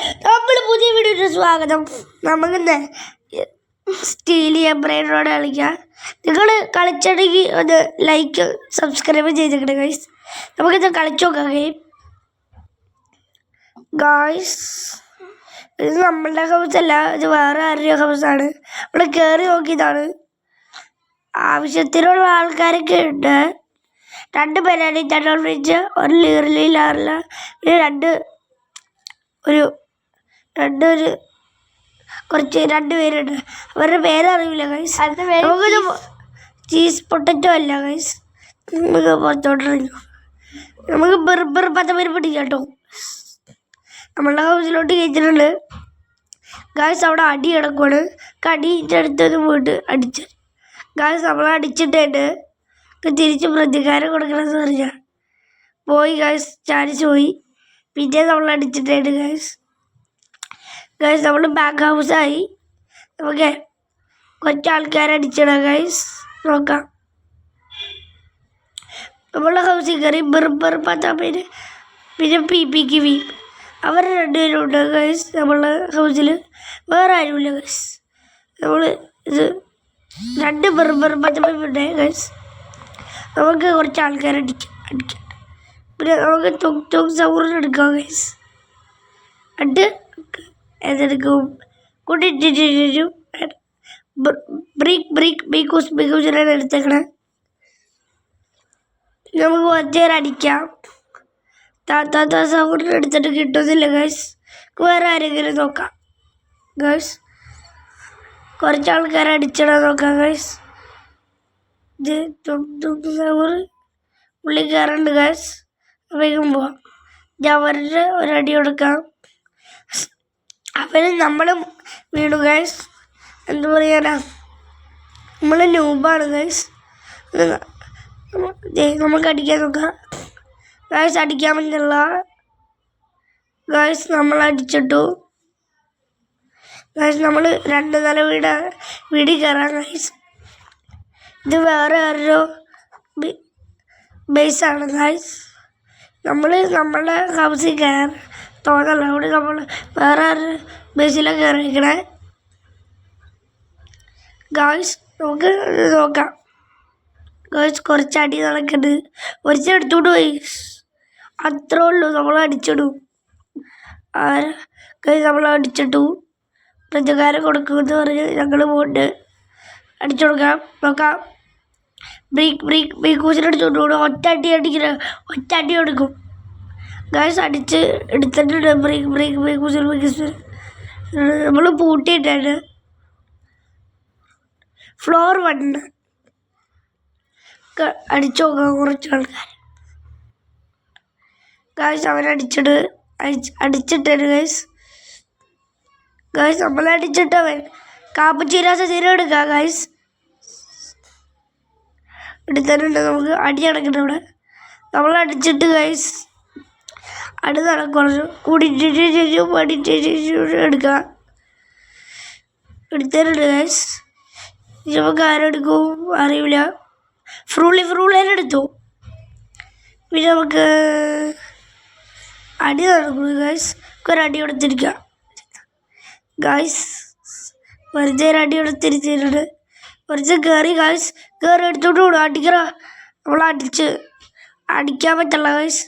നമ്മൾ പുതിയ വീഡിയോയുടെ സ്വാഗതം. നമുക്കിന്ന് സ്റ്റീലി എംബ്രൈഡറോട് കളിക്കാം. നിങ്ങൾ കളിച്ചിട്ടുണ്ടെങ്കിൽ ഒന്ന് ലൈക്ക് സബ്സ്ക്രൈബ് ചെയ്തിട്ടുണ്ട് ഗൈസ്. നമുക്കിത് കളിച്ചു നോക്കാം ഗൈസ്. ഇത് നമ്മളുടെ ഹൗസ് അല്ല, ഇത് വേറെ ആരുടെ ഹൗസാണ്. നമ്മൾ കയറി നോക്കിയതാണ്. ആവശ്യത്തിനുള്ള ആൾക്കാരൊക്കെ ഉണ്ട്. 2 പേരാണ്. ജനറൽ ഫ്രിഡ്ജ്, ഒരു ലീറിലാറില്ല, പിന്നെ കുറച്ച് 2 പേരുണ്ട്. അവരുടെ പേരറിയില്ല ഗൈസ്. നമുക്കിത് ചീസ് പൊട്ടറ്റോ അല്ല ഗൈസ്. നമുക്ക് പുറത്തോട്ടിറങ്ങി നമുക്ക് ബർബർ 10 പേര് പിടിക്കാം കേട്ടോ. നമ്മളുടെ ഹൗസിലോട്ട് കയറ്റിട്ടുണ്ട് ഗൈസ്. അവിടെ അടി കിടക്കുവാണ്. അടിൻ്റെ അടുത്തൊന്ന് പോയിട്ട് അടിച്ചു ഗൈസ്. നമ്മൾ അടിച്ചിട്ടുണ്ട്. തിരിച്ച് പ്രതികാരം കൊടുക്കണമെന്ന് പറഞ്ഞാൽ പോയി ഗൈസ്. ചാടിച്ച് പോയി. പിന്നെ നമ്മൾ അടിച്ചിട്ടുണ്ട് ഗൈസ്. നമ്മൾ ബാക്ക് ഹൗസായി. നമുക്ക് കുറച്ച് ആൾക്കാരെ അടിച്ചിടാം ഗൈസ്. നോക്കാം. നമ്മളുടെ ഹൗസിൽ കയറി ബർബർ 10 പേര്, പിന്നെ PPക്ക് വീ അവർ 2 പേരുണ്ട് ഗൈസ്. നമ്മളുടെ ഹൗസിൽ വേറെ ആരുമില്ല ഗൈസ്. നമ്മൾ ഇത് 2 ബർബർ 10 പേരുണ്ട് ഗൈസ്. നമുക്ക് കുറച്ച് ആൾക്കാരെ അടിക്കാം. പിന്നെ നമുക്ക് തൊങ് സൗറിന് എടുക്കാം ഗൈസ്. എന്തെടുക്കും കൂട്ടിട്ടിട്ടും ബ്രീക്കൂസിനാണ് എടുത്തേക്കണേ. നമുക്ക് കുറച്ച് നേരം അടിക്കാം. താത്ത സൗറിന് എടുത്തിട്ട് കിട്ടുന്നില്ല ഗൈസ്. വേറെ ആരെങ്കിലും നോക്കാം ഗൈസ്. കുറച്ച് ആൾക്കാരെ അടിച്ചിടാൻ നോക്കാം ഗൈസ്. ഇത് സൗറ് പുള്ളി കയറുന്നുണ്ട് ഗൈസ്. വേഗം പോവാം. അവരുടെ ഒരടി കൊടുക്കാം. അവന് നമ്മളും വീണു ഗൈസ്. എന്താ പറയാനാ, നമ്മൾ ന്യൂബാണ് ഗൈസ്. നമുക്ക് അടിക്കാൻ നോക്കാം ഗൈസ്. അടിക്കാൻ പറ്റില്ല ഗൈസ്. നമ്മൾ അടിച്ചിട്ടു ഗൈസ്. നമ്മൾ 2 നില വീട് കയറാം ഗൈസ്. ഇത് വേറെ ആരോ ബേസാണ് ഗൈസ്. നമ്മളുടെ ഹൗസിൽ കയറാൻ തോന്നല്ല. അവിടെ നമ്മൾ വേറെ ആരുടെ ബേസിലാണ് കയറിയിരിക്കണേ ഗൈസ്. നമുക്ക് നോക്കാം ഗൈസ്. കുറച്ച് അടി നടക്കുന്നുണ്ട്. കുറച്ച് എടുത്തോണ്ട് പോയി. അത്രേ ഉള്ളൂ. നമ്മൾ അടിച്ചിടും ഗൈസ്. നമ്മൾ അടിച്ചിട്ടു. പ്രതികാരം കൊടുക്കുമെന്ന് പറഞ്ഞ് ഞങ്ങൾ പോയിട്ട് അടിച്ചു കൊടുക്കാം. നോക്കാം. ബ്രീക്കൂസിനടിച്ചോണ്ട് പോകും. ഒറ്റ അടി കൊടുക്കും ഗൈസ്. അടിച്ച് എടുത്തിട്ടുണ്ട് ബ്രീക്കൂസിന്. നമ്മൾ പൂട്ടിയിട്ടാണ്. ഫ്ലോർ 1 അടിച്ചു നോക്കാം കുറച്ച് ആൾക്കാർ ഗൈസ്. അടിച്ചിട്ടാണ് ഗൈസ്. നമ്മളെ അടിച്ചിട്ടവൻ കാപ്പുച്ചീരാസ തീരെ എടുക്കാം ഗൈസ്. എടുത്തിട്ടുണ്ട്. നമുക്ക് അടി നടക്കുന്നുണ്ട് ഇവിടെ. നമ്മൾ അടിച്ചിട്ട് ഗൈസ് അടി നടക്കുറച്ചു കൂടിയിട്ട് എടുക്കാം. എടുത്തിട്ടുണ്ട് ഗൈസ്. നമുക്ക് ആരെടുക്കും അറിയില്ല. ഫ്രൂളിനെ എടുത്തു. പിന്നെ നമുക്ക് അടി നടക്കുന്നു ഗൈസ്. ഒരടി കൊടുത്തിരിക്കുക ഗൈസ്. വെറുതെ ഒരു അടി കൊടുത്തിരിച്ചിട്ടുണ്ട്. കുറച്ച് കയറി ഗൈസ്. കയറി എടുത്തോണ്ട് കൂടും. അടിക്കറ. നമ്മൾ അടിക്കാൻ പറ്റില്ല ഗൈസ്.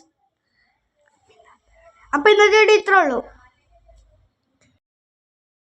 അപ്പോൾ ഇന്നത്തെ വീഡിയോ ഇത്രേ ഉള്ളൂ.